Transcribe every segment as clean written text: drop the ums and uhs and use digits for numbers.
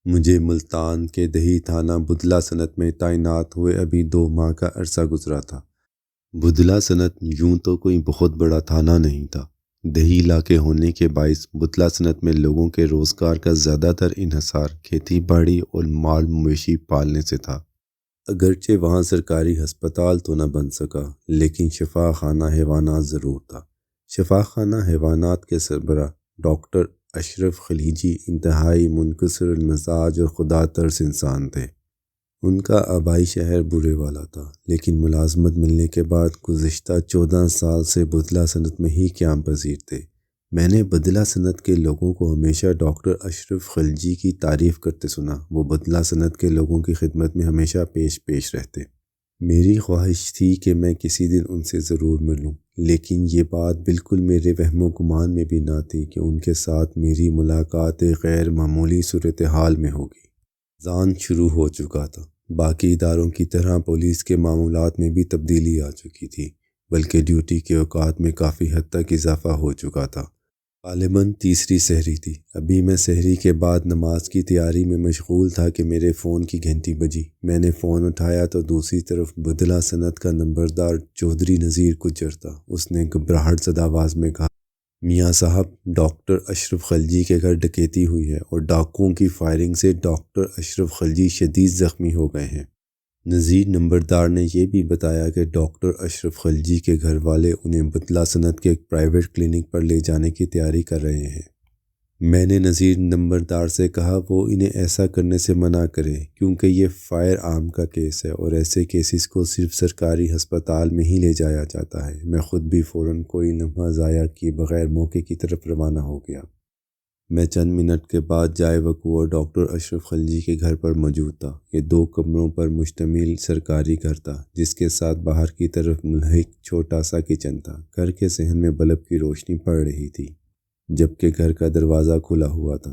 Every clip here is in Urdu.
مجھے ملتان کے دیہی تھانہ بدلہ سنت میں تعینات ہوئے ابھی 2 ماہ کا عرصہ گزرا تھا۔ بدلہ سنت یوں تو کوئی بہت بڑا تھانہ نہیں تھا۔ دیہی علاقے ہونے کے باعث بدلہ سنت میں لوگوں کے روزگار کا زیادہ تر انحصار کھیتی باڑی اور مال مویشی پالنے سے تھا۔ اگرچہ وہاں سرکاری ہسپتال تو نہ بن سکا، لیکن شفا خانہ حیوانات ضرور تھا۔ شفا خانہ حیوانات کے سربراہ ڈاکٹر اشرف خلیجی انتہائی منکسر المزاج اور خدا ترس انسان تھے۔ ان کا آبائی شہر برے والا تھا، لیکن ملازمت ملنے کے بعد گزشتہ 14 سال سے بدلہ سنت میں ہی قیام پذیر تھے۔ میں نے بدلہ سنت کے لوگوں کو ہمیشہ ڈاکٹر اشرف خلجی کی تعریف کرتے سنا۔ وہ بدلہ سنت کے لوگوں کی خدمت میں ہمیشہ پیش رہتے۔ میری خواہش تھی کہ میں کسی دن ان سے ضرور ملوں، لیکن یہ بات بالکل میرے وہم و گمان میں بھی نہ تھی کہ ان کے ساتھ میری ملاقات غیر معمولی صورتحال میں ہوگی۔ رمضان شروع ہو چکا تھا۔ باقی اداروں کی طرح پولیس کے معمولات میں بھی تبدیلی آ چکی تھی، بلکہ ڈیوٹی کے اوقات میں کافی حد تک اضافہ ہو چکا تھا۔ غالباً تیسری سحری تھی۔ ابھی میں سحری کے بعد نماز کی تیاری میں مشغول تھا کہ میرے فون کی گھنٹی بجی۔ میں نے فون اٹھایا تو دوسری طرف بدلہ سنت کا نمبردار چودھری نذیر گجر تھا۔ اس نے گھبراہٹ زدہ آواز میں کہا، میاں صاحب، ڈاکٹر اشرف خلجی کے گھر ڈکیتی ہوئی ہے اور ڈاکوؤں کی فائرنگ سے ڈاکٹر اشرف خلجی شدید زخمی ہو گئے ہیں۔ نذیر نمبردار نے یہ بھی بتایا کہ ڈاکٹر اشرف خلجی کے گھر والے انہیں بدلہ سنت کے ایک پرائیویٹ کلینک پر لے جانے کی تیاری کر رہے ہیں۔ میں نے نذیر نمبردار سے کہا وہ انہیں ایسا کرنے سے منع کرے، کیونکہ یہ فائر آرم کا کیس ہے اور ایسے کیسز کو صرف سرکاری ہسپتال میں ہی لے جایا جاتا ہے۔ میں خود بھی فوراً کوئی لمحہ ضائع کیے بغیر موقع کی طرف روانہ ہو گیا۔ میں چند منٹ کے بعد جائے وقوع ڈاکٹر اشرف خلجی کے گھر پر موجود تھا۔ یہ 2 کمروں پر مشتمل سرکاری گھر تھا، جس کے ساتھ باہر کی طرف ملحق چھوٹا سا کچن تھا۔ گھر کے صحن میں بلب کی روشنی پڑ رہی تھی، جبکہ گھر کا دروازہ کھلا ہوا تھا۔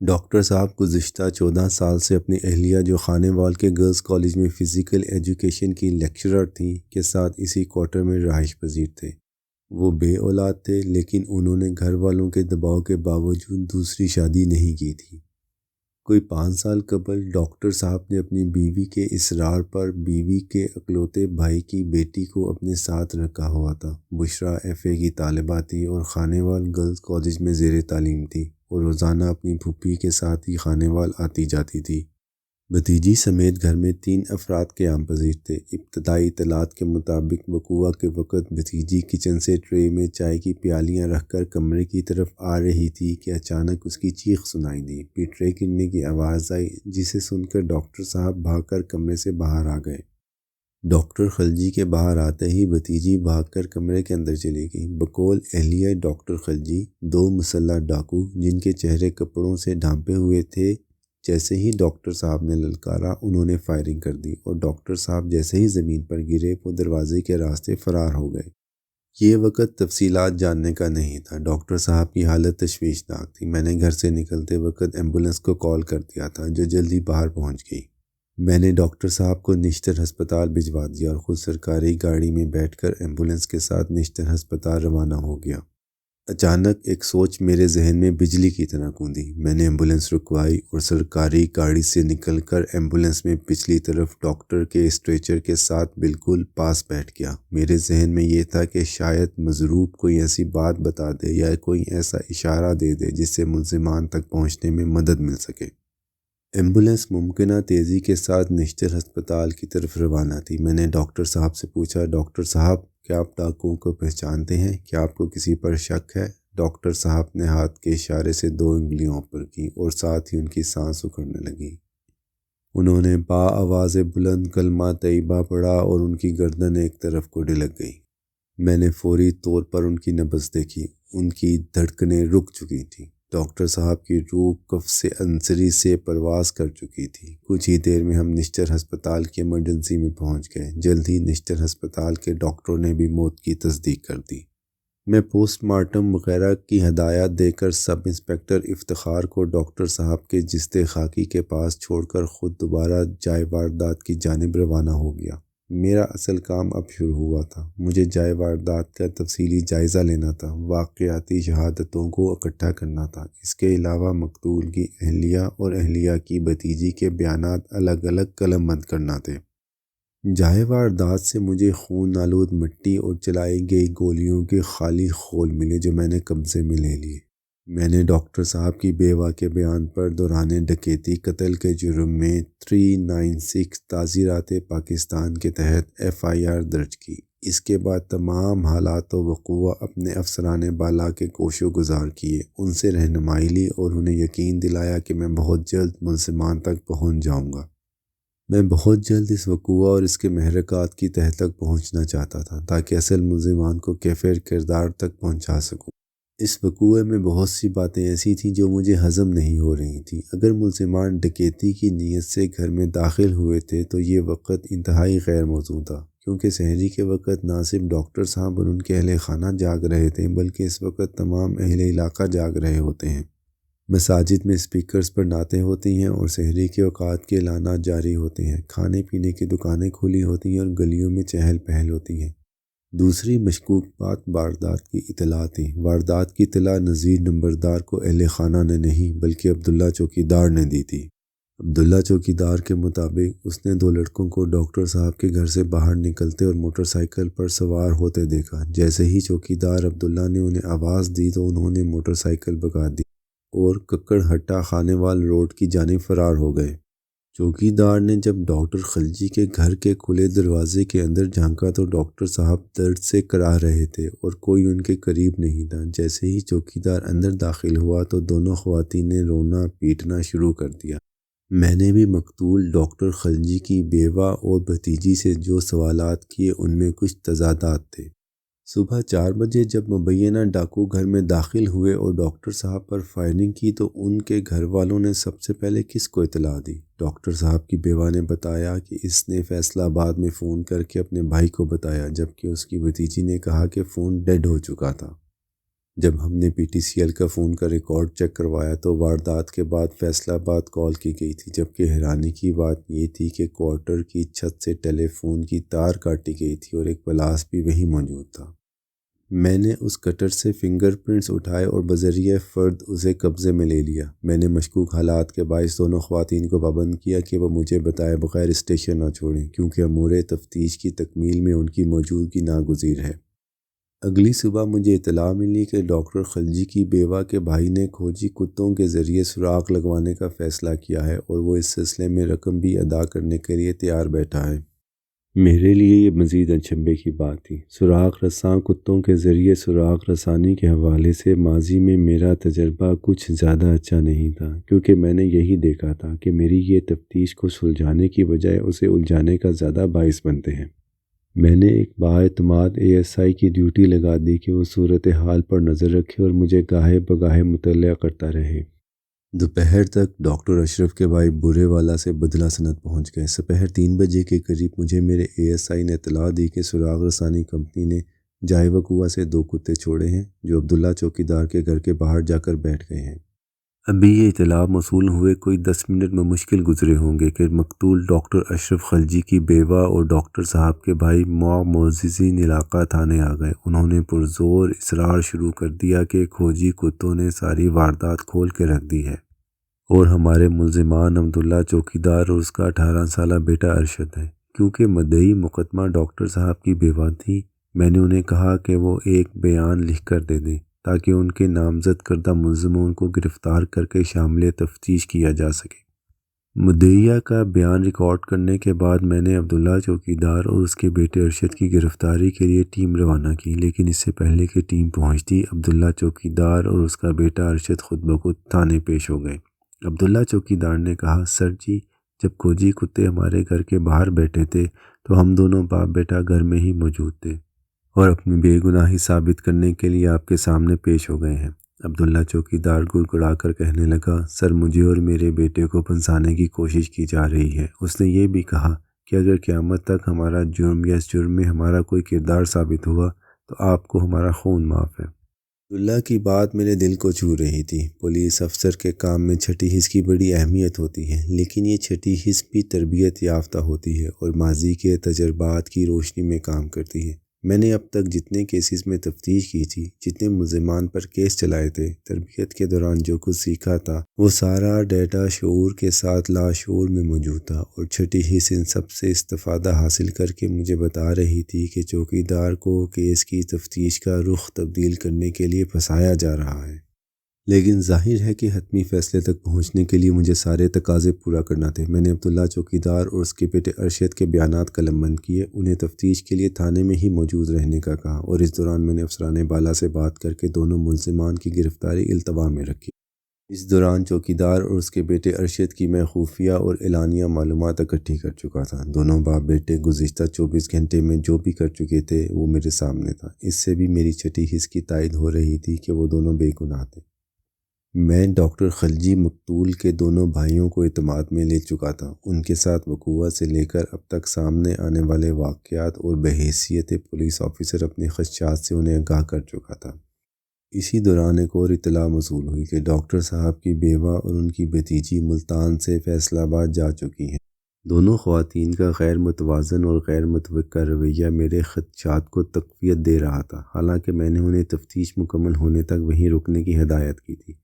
ڈاکٹر صاحب گزشتہ 14 سال سے اپنی اہلیہ، جو خانے وال کے گرلز کالج میں فزیکل ایجوکیشن کی لیکچرر تھیں، کے ساتھ اسی کوارٹر میں رہائش پذیر تھے۔ وہ بے اولاد تھے، لیکن انہوں نے گھر والوں کے دباؤ کے باوجود دوسری شادی نہیں کی تھی۔ کوئی 5 سال قبل ڈاکٹر صاحب نے اپنی بیوی کے اصرار پر بیوی کے اکلوتے بھائی کی بیٹی کو اپنے ساتھ رکھا ہوا تھا۔ بشریٰ FA کی طالبہ تھی اور خانے وال گرلز کالج میں زیر تعلیم تھی، اور روزانہ اپنی پھوپھی کے ساتھ ہی خانے وال آتی جاتی تھی۔ بھتیجی سمیت گھر میں 3 افراد قیام پذیر تھے۔ ابتدائی اطلاعات کے مطابق وقوع کے وقت بھتیجی کچن سے ٹرے میں چائے کی پیالیاں رکھ کر کمرے کی طرف آ رہی تھی کہ اچانک اس کی چیخ سنائی دی۔ پھر ٹرے گرنے کی آواز آئی، جسے سن کر ڈاکٹر صاحب بھاگ کر کمرے سے باہر آ گئے۔ ڈاکٹر خلجی کے باہر آتے ہی بھتیجی بھاگ کر کمرے کے اندر چلی گئی۔ بقول اہلیہ ڈاکٹر خلجی، 2 مسلح ڈاکو، جن کے چہرے کپڑوں سے ڈھانپے ہوئے تھے، جیسے ہی ڈاکٹر صاحب نے للکارا، انہوں نے فائرنگ کر دی اور ڈاکٹر صاحب جیسے ہی زمین پر گرے، وہ دروازے کے راستے فرار ہو گئے۔ یہ وقت تفصیلات جاننے کا نہیں تھا۔ ڈاکٹر صاحب کی حالت تشویشناک تھی۔ میں نے گھر سے نکلتے وقت ایمبولینس کو کال کر دیا تھا، جو جلدی باہر پہنچ گئی۔ میں نے ڈاکٹر صاحب کو نشتر ہسپتال بھجوا دیا اور خود سرکاری گاڑی میں بیٹھ کر ایمبولینس کے ساتھ نشتر ہسپتال روانہ ہو گیا۔ اچانک ایک سوچ میرے ذہن میں بجلی کی طرح گوندی۔ میں نے ایمبولینس رکوائی اور سرکاری گاڑی سے نکل کر ایمبولینس میں پچھلی طرف ڈاکٹر کے اسٹریچر کے ساتھ بالکل پاس بیٹھ گیا۔ میرے ذہن میں یہ تھا کہ شاید مضروب کوئی ایسی بات بتا دے یا کوئی ایسا اشارہ دے دے جس سے ملزمان تک پہنچنے میں مدد مل سکے۔ ایمبولینس ممکنہ تیزی کے ساتھ نشتر ہسپتال کی طرف روانہ تھی۔ میں نے ڈاکٹر صاحب سے پوچھا، ڈاکٹر صاحب، کیا آپ ڈاکوؤں کو پہچانتے ہیں؟ کیا آپ کو کسی پر شک ہے؟ ڈاکٹر صاحب نے ہاتھ کے اشارے سے 2 انگلیاں اوپر کی اور ساتھ ہی ان کی سانس اکھڑنے لگی۔ انہوں نے با آواز بلند کلمہ طیبہ پڑھا اور ان کی گردن ایک طرف کو ڈھلک گئی۔ میں نے فوری طور پر ان کی نبض دیکھی۔ ان کی دھڑکنیں رک چکی تھیں۔ ڈاکٹر صاحب کی روح قفس عنصری سے پرواز کر چکی تھی۔ کچھ ہی دیر میں ہم نشتر ہسپتال کی ایمرجنسی میں پہنچ گئے۔ جلد ہی نشتر ہسپتال کے ڈاکٹروں نے بھی موت کی تصدیق کر دی۔ میں پوسٹ مارٹم وغیرہ کی ہدایات دے کر سب انسپکٹر افتخار کو ڈاکٹر صاحب کے جثہ خاکی کے پاس چھوڑ کر خود دوبارہ جائے واردات کی جانب روانہ ہو گیا۔ میرا اصل کام اب شروع ہوا تھا۔ مجھے جائے واردات کا تفصیلی جائزہ لینا تھا، واقعاتی شہادتوں کو اکٹھا کرنا تھا۔ اس کے علاوہ مقتول کی اہلیہ اور اہلیہ کی بھتیجی کے بیانات الگ الگ قلم بند کرنا تھے۔ جائے واردات سے مجھے خون آلود مٹی اور چلائی گئی گولیوں کے خالی خول ملے جو میں نے قبضے میں لے لیے۔ میں نے ڈاکٹر صاحب کی بیوہ کے بیان پر دوران ڈکیتی قتل کے جرم میں 396 تعزیرات پاکستان کے تحت FIR درج کی۔ اس کے بعد تمام حالات و وقوع اپنے افسران بالا کے گوش و گزار کیے، ان سے رہنمائی لی اور انہیں یقین دلایا کہ میں بہت جلد ملزمان تک پہنچ جاؤں گا۔ میں بہت جلد اس وقوع اور اس کے محرکات کی تہہ تک پہنچنا چاہتا تھا تاکہ اصل ملزمان کو کیفر کردار تک پہنچا سکوں۔ اس وقوع میں بہت سی باتیں ایسی تھیں جو مجھے ہضم نہیں ہو رہی تھیں۔ اگر ملزمان ڈکیتی کی نیت سے گھر میں داخل ہوئے تھے تو یہ وقت انتہائی غیر موزوں تھا، کیونکہ سحری کے وقت نہ صرف ڈاکٹر صاحب اور ان کے اہل خانہ جاگ رہے تھے بلکہ اس وقت تمام اہل علاقہ جاگ رہے ہوتے ہیں۔ مساجد میں اسپیکرز پر نعتیں ہوتی ہیں اور سحری کے اوقات کے اعلانات جاری ہوتے ہیں، کھانے پینے کی دکانیں کھلی ہوتی ہیں اور گلیوں میں چہل پہل ہوتی ہے۔ دوسری مشکوک بات واردات کی اطلاع تھی۔ واردات کی اطلاع نذیر نمبردار کو اہل خانہ نے نہیں بلکہ عبداللہ چوکیدار نے دی تھی۔ عبداللہ چوکیدار کے مطابق اس نے 2 لڑکوں کو ڈاکٹر صاحب کے گھر سے باہر نکلتے اور موٹر سائیکل پر سوار ہوتے دیکھا۔ جیسے ہی چوکیدار عبداللہ نے انہیں آواز دی تو انہوں نے موٹر سائیکل بھگا دی اور ککڑ ہٹا خانے وال روڈ کی جانب فرار ہو گئے۔ چوکیدار نے جب ڈاکٹر خلجی کے گھر کے کھلے دروازے کے اندر جھانکا تو ڈاکٹر صاحب درد سے کراہ رہے تھے اور کوئی ان کے قریب نہیں تھا۔ جیسے ہی چوکیدار اندر داخل ہوا تو دونوں خواتین نے رونا پیٹنا شروع کر دیا۔ میں نے بھی مقتول ڈاکٹر خلجی کی بیوہ اور بھتیجی سے جو سوالات کیے ان میں کچھ تضادات تھے۔ صبح 4 بجے جب مبینہ ڈاکو گھر میں داخل ہوئے اور ڈاکٹر صاحب پر فائرنگ کی تو ان کے گھر والوں نے سب سے پہلے کس کو اطلاع دی؟ ڈاکٹر صاحب کی بیوہ نے بتایا کہ اس نے فیصل آباد میں فون کر کے اپنے بھائی کو بتایا، جبکہ اس کی بھتیجی نے کہا کہ فون ڈیڈ ہو چکا تھا۔ جب ہم نے PTCL کا فون کا ریکارڈ چیک کروایا تو واردات کے بعد فیصل آباد کال کی گئی تھی، جبکہ حیرانی کی بات یہ تھی کہ کوارٹر کی چھت سے ٹیلی فون کی تار کاٹی گئی تھی اور ایک پلاس بھی وہیں موجود تھا۔ میں نے اس کٹر سے فنگر پرنٹس اٹھائے اور بذریعہ فرد اسے قبضے میں لے لیا۔ میں نے مشکوک حالات کے باعث دونوں خواتین کو پابند کیا کہ وہ مجھے بتائے بغیر اسٹیشن نہ چھوڑیں، کیونکہ امور تفتیش کی تکمیل میں ان کی موجودگی ناگزیر ہے۔ اگلی صبح مجھے اطلاع ملی کہ ڈاکٹر خلجی کی بیوہ کے بھائی نے کھوجی کتوں کے ذریعے سراغ لگوانے کا فیصلہ کیا ہے اور وہ اس سلسلے میں رقم بھی ادا کرنے کے لیے تیار بیٹھا ہے۔ میرے لیے یہ مزید اچنبھے کی بات تھی۔ سراغ رساں کتوں کے ذریعے سراغ رسانی کے حوالے سے ماضی میں میرا تجربہ کچھ زیادہ اچھا نہیں تھا، کیونکہ میں نے یہی دیکھا تھا کہ میری یہ تفتیش کو سلجھانے کی بجائے اسے الجھانے کا زیادہ باعث بنتے ہیں۔ میں نے ایک بااعتماد ASI کی ڈیوٹی لگا دی کہ وہ صورتحال پر نظر رکھے اور مجھے گاہے بگاہے مطلع کرتا رہے۔ دوپہر تک ڈاکٹر اشرف کے بھائی بورے والا سے بدلہ سنت پہنچ گئے۔ سپہر 3 بجے کے قریب مجھے میرے ASI نے اطلاع دی کہ سراغ رسانی کمپنی نے جائے وقوع سے 2 کتے چھوڑے ہیں جو عبداللہ چوکیدار کے گھر کے باہر جا کر بیٹھ گئے ہیں۔ ابھی یہ اطلاع موصول ہوئے کوئی 10 منٹ میں مشکل گزرے ہوں گے کہ مقتول ڈاکٹر اشرف خلجی کی بیوہ اور ڈاکٹر صاحب کے بھائی معززین علاقہ تھانے آ گئے۔ انہوں نے پرزور اصرار شروع کر دیا کہ کھوجی کتوں نے ساری واردات کھول کے رکھ دی ہے اور ہمارے ملزمان عبداللہ چوکیدار اور اس کا 18 سالہ بیٹا ارشد ہے۔ کیونکہ مدعی مقدمہ ڈاکٹر صاحب کی بیوہ تھی، میں نے انہیں کہا کہ وہ ایک بیان لکھ کر دے دیں تاکہ ان کے نامزد کردہ ملزموں کو گرفتار کر کے شامل تفتیش کیا جا سکے۔ مدعیہ کا بیان ریکارڈ کرنے کے بعد میں نے عبداللہ چوکیدار اور اس کے بیٹے ارشد کی گرفتاری کے لیے ٹیم روانہ کی، لیکن اس سے پہلے کہ ٹیم پہنچتی عبداللہ چوکیدار اور اس کا بیٹا ارشد خود بخود تھانے پیش ہو گئے۔ عبداللہ چوکیدار نے کہا، سر جی، جب کھوجی کتے ہمارے گھر کے باہر بیٹھے تھے تو ہم دونوں باپ بیٹا گھر میں ہی موجود تھے اور اپنی بے گناہی ثابت کرنے کے لیے آپ کے سامنے پیش ہو گئے ہیں۔ عبداللہ چوکیدار گڑگڑا کر کہنے لگا، سر مجھے اور میرے بیٹے کو پھنسانے کی کوشش کی جا رہی ہے۔ اس نے یہ بھی کہا کہ اگر قیامت تک ہمارا جرم یا اس جرم میں ہمارا کوئی کردار ثابت ہوا تو آپ کو ہمارا خون معاف ہے۔ اللہ کی بات میرے دل کو چھو رہی تھی۔ پولیس افسر کے کام میں چھٹی حس کی بڑی اہمیت ہوتی ہے، لیکن یہ چھٹی حس بھی تربیت یافتہ ہوتی ہے اور ماضی کے تجربات کی روشنی میں کام کرتی ہے۔ میں نے اب تک جتنے کیسز میں تفتیش کی تھی، جتنے ملزمان پر کیس چلائے تھے، تربیت کے دوران جو کچھ سیکھا تھا، وہ سارا ڈیٹا شعور کے ساتھ لاشعور میں موجود تھا، اور چھٹی حس ان سب سے استفادہ حاصل کر کے مجھے بتا رہی تھی کہ چوکیدار کو کیس کی تفتیش کا رخ تبدیل کرنے کے لیے پھنسایا جا رہا ہے۔ لیکن ظاہر ہے کہ حتمی فیصلے تک پہنچنے کے لیے مجھے سارے تقاضے پورا کرنا تھے۔ میں نے عبداللہ چوکیدار اور اس کے بیٹے ارشد کے بیانات قلم بند کیے، انہیں تفتیش کے لیے تھانے میں ہی موجود رہنے کا کہا، اور اس دوران میں نے افسران بالا سے بات کر کے دونوں ملزمان کی گرفتاری التوا میں رکھی۔ اس دوران چوکیدار اور اس کے بیٹے ارشد کی میں خفیہ اور اعلانیہ معلومات اکٹھی کر چکا تھا۔ دونوں باپ بیٹے گزشتہ 24 گھنٹے میں جو بھی کر چکے تھے وہ میرے سامنے تھا۔ اس سے بھی میری چھٹی حس کی تائید ہو رہی تھی کہ وہ دونوں بے گناہ تھے۔ میں ڈاکٹر خلجی مقتول کے دونوں بھائیوں کو اعتماد میں لے چکا تھا۔ ان کے ساتھ وقوع سے لے کر اب تک سامنے آنے والے واقعات اور بحیثیت پولیس آفیسر اپنے خدشات سے انہیں آگاہ کر چکا تھا۔ اسی دوران ایک اور اطلاع موصول ہوئی کہ ڈاکٹر صاحب کی بیوہ اور ان کی بھتیجی ملتان سے فیصل آباد جا چکی ہیں۔ دونوں خواتین کا غیر متوازن اور غیر متوقع رویہ میرے خدشات کو تقویت دے رہا تھا، حالانکہ میں نے انہیں تفتیش مکمل ہونے تک وہیں رکنے کی ہدایت کی تھی۔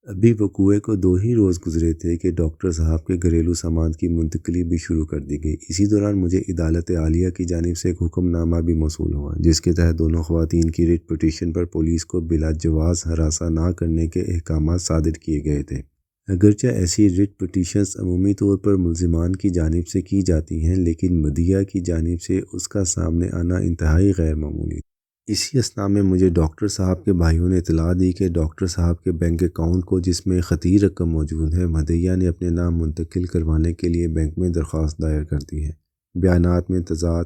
ابھی وقوعے کو 2 ہی روز گزرے تھے کہ ڈاکٹر صاحب کے گھریلو سامان کی منتقلی بھی شروع کر دی گئی۔ اسی دوران مجھے عدالت عالیہ کی جانب سے ایک حکم نامہ بھی موصول ہوا، جس کے تحت دونوں خواتین کی ریٹ پٹیشن پر پولیس کو بلا جواز ہراساں نہ کرنے کے احکامات صادر کیے گئے تھے۔ اگرچہ ایسی ریٹ پٹیشنز عمومی طور پر ملزمان کی جانب سے کی جاتی ہیں، لیکن مدعیہ کی جانب سے اس کا سامنے آنا انتہائی غیر معمولی۔ اسی اثناء میں مجھے ڈاکٹر صاحب کے بھائیوں نے اطلاع دی کہ ڈاکٹر صاحب کے بینک اکاؤنٹ کو جس میں خطیر رقم موجود ہے، مدعیہ نے اپنے نام منتقل کروانے کے لیے بینک میں درخواست دائر کر دی ہے۔ بیانات میں تضاد،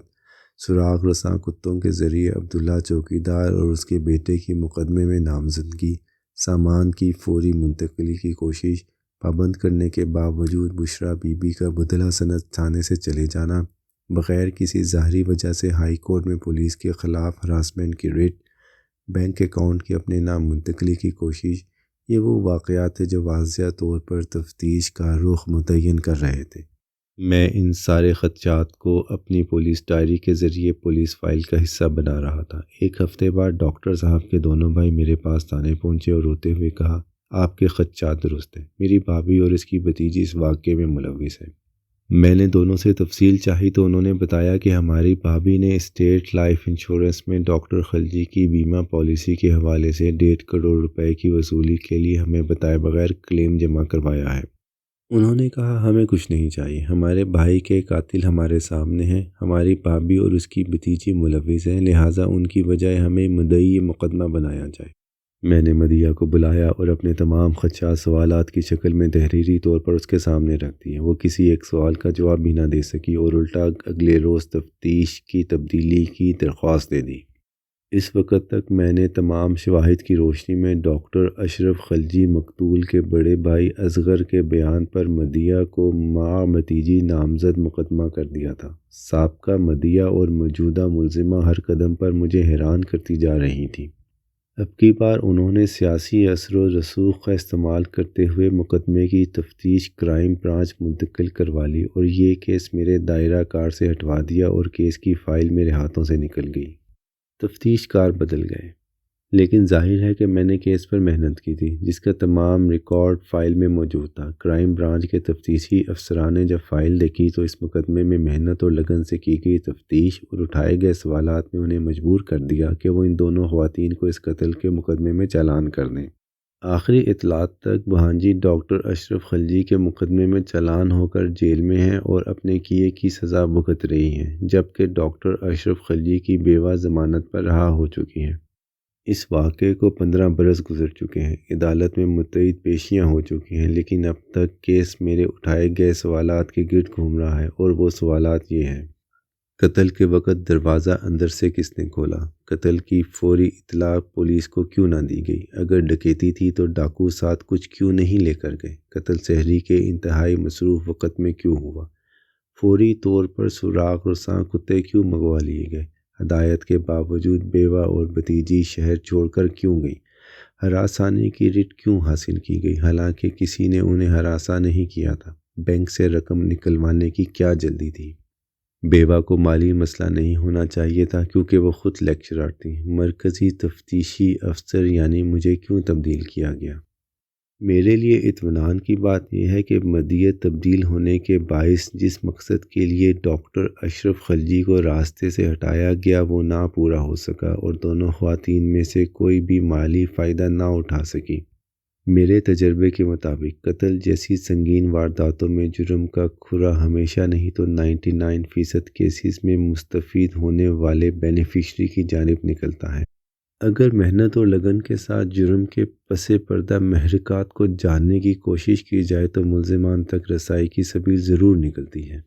سراغ رساں کتوں کے ذریعے عبداللہ چوکیدار اور اس کے بیٹے کی مقدمے میں نامزدگی، سامان کی فوری منتقلی کی کوشش، پابند کرنے کے باوجود بشریٰ بی بی کا بدلہ سنت تھانے سے چلے جانا، بغیر کسی ظاہری وجہ سے ہائی کورٹ میں پولیس کے خلاف ہراسمنٹ کی ریٹ، بینک اکاؤنٹ کی اپنے نام منتقلی کی کوشش، یہ وہ واقعات تھے جو واضح طور پر تفتیش کا رخ متعین کر رہے تھے۔ میں ان سارے خدشات کو اپنی پولیس ڈائری کے ذریعے پولیس فائل کا حصہ بنا رہا تھا۔ ایک ہفتے بعد ڈاکٹر صاحب کے دونوں بھائی میرے پاس تھانے پہنچے اور روتے ہوئے کہا، آپ کے خدشات درست ہیں، میری بھابھی اور اس کی بھتیجی اس واقعے میں ملوث ہیں۔ میں نے دونوں سے تفصیل چاہی تو انہوں نے بتایا کہ ہماری بھابھی نے اسٹیٹ لائف انشورنس میں ڈاکٹر خلجی کی بیمہ پالیسی کے حوالے سے 1.5 کروڑ روپے کی وصولی کے لیے ہمیں بتائے بغیر کلیم جمع کروایا ہے۔ انہوں نے کہا، ہمیں کچھ نہیں چاہیے، ہمارے بھائی کے قاتل ہمارے سامنے ہیں، ہماری بھابھی اور اس کی بھتیجی ملوث ہیں، لہٰذا ان کی بجائے ہمیں مدعی مقدمہ بنایا جائے۔ میں نے مدعیہ کو بلایا اور اپنے تمام خدشات سوالات کی شکل میں تحریری طور پر اس کے سامنے رکھ دیے۔ وہ کسی ایک سوال کا جواب بھی نہ دے سکی اور الٹا اگلے روز تفتیش کی تبدیلی کی درخواست دے دی۔ اس وقت تک میں نے تمام شواہد کی روشنی میں ڈاکٹر اشرف خلجی مقتول کے بڑے بھائی اصغر کے بیان پر مدعیہ کو مع بھتیجی نامزد مقدمہ کر دیا تھا۔ سابقہ مدعیہ اور موجودہ ملزمہ ہر قدم پر مجھے حیران کرتی جا رہی تھیں۔ اب کی بار انہوں نے سیاسی اثر و رسوخ کا استعمال کرتے ہوئے مقدمے کی تفتیش کرائم برانچ منتقل کروا لی اور یہ کیس میرے دائرہ کار سے ہٹوا دیا اور کیس کی فائل میرے ہاتھوں سے نکل گئی۔ تفتیش کار بدل گئے، لیکن ظاہر ہے کہ میں نے کیس پر محنت کی تھی، جس کا تمام ریکارڈ فائل میں موجود تھا۔ کرائم برانچ کے تفتیشی افسران نے جب فائل دیکھی تو اس مقدمے میں محنت اور لگن سے کی گئی تفتیش اور اٹھائے گئے سوالات نے انہیں مجبور کر دیا کہ وہ ان دونوں خواتین کو اس قتل کے مقدمے میں چالان کر دیں۔ آخری اطلاعات تک بھانجی ڈاکٹر اشرف خلجی کے مقدمے میں چالان ہو کر جیل میں ہیں اور اپنے کیے کی سزا بھگت رہی ہیں، جبکہ ڈاکٹر اشرف خلجی کی بیوہ ضمانت پر رہا ہو چکی ہیں۔ اس واقعے کو 15 برس گزر چکے ہیں، عدالت میں متعدد پیشیاں ہو چکی ہیں، لیکن اب تک کیس میرے اٹھائے گئے سوالات کے گرد گھوم رہا ہے، اور وہ سوالات یہ ہیں: قتل کے وقت دروازہ اندر سے کس نے کھولا؟ قتل کی فوری اطلاع پولیس کو کیوں نہ دی گئی؟ اگر ڈکیتی تھی تو ڈاکو ساتھ کچھ کیوں نہیں لے کر گئے؟ قتل سحری کے انتہائی مصروف وقت میں کیوں ہوا؟ فوری طور پر سراغ رساں کتے کیوں منگوا لیے گئے؟ ہدایت کے باوجود بیوہ اور بھتیجی شہر چھوڑ کر کیوں گئی؟ ہراسانے کی رٹ کیوں حاصل کی گئی حالانکہ کسی نے انہیں ہراساں نہیں کیا تھا؟ بینک سے رقم نکلوانے کی کیا جلدی تھی؟ بیوہ کو مالی مسئلہ نہیں ہونا چاہیے تھا کیونکہ وہ خود لیکچرر تھی۔ مرکزی تفتیشی افسر یعنی مجھے کیوں تبدیل کیا گیا؟ میرے لیے اطمینان کی بات یہ ہے کہ مدیت تبدیل ہونے کے باعث جس مقصد کے لیے ڈاکٹر اشرف خلجی کو راستے سے ہٹایا گیا وہ نہ پورا ہو سکا اور دونوں خواتین میں سے کوئی بھی مالی فائدہ نہ اٹھا سکی۔ میرے تجربے کے مطابق قتل جیسی سنگین وارداتوں میں جرم کا کھرا ہمیشہ نہیں تو 99% کیسز میں مستفید ہونے والے بینیفیشری کی جانب نکلتا ہے۔ اگر محنت اور لگن کے ساتھ جرم کے پس پردہ محرکات کو جاننے کی کوشش کی جائے تو ملزمان تک رسائی کی سبیل ضرور نکلتی ہے۔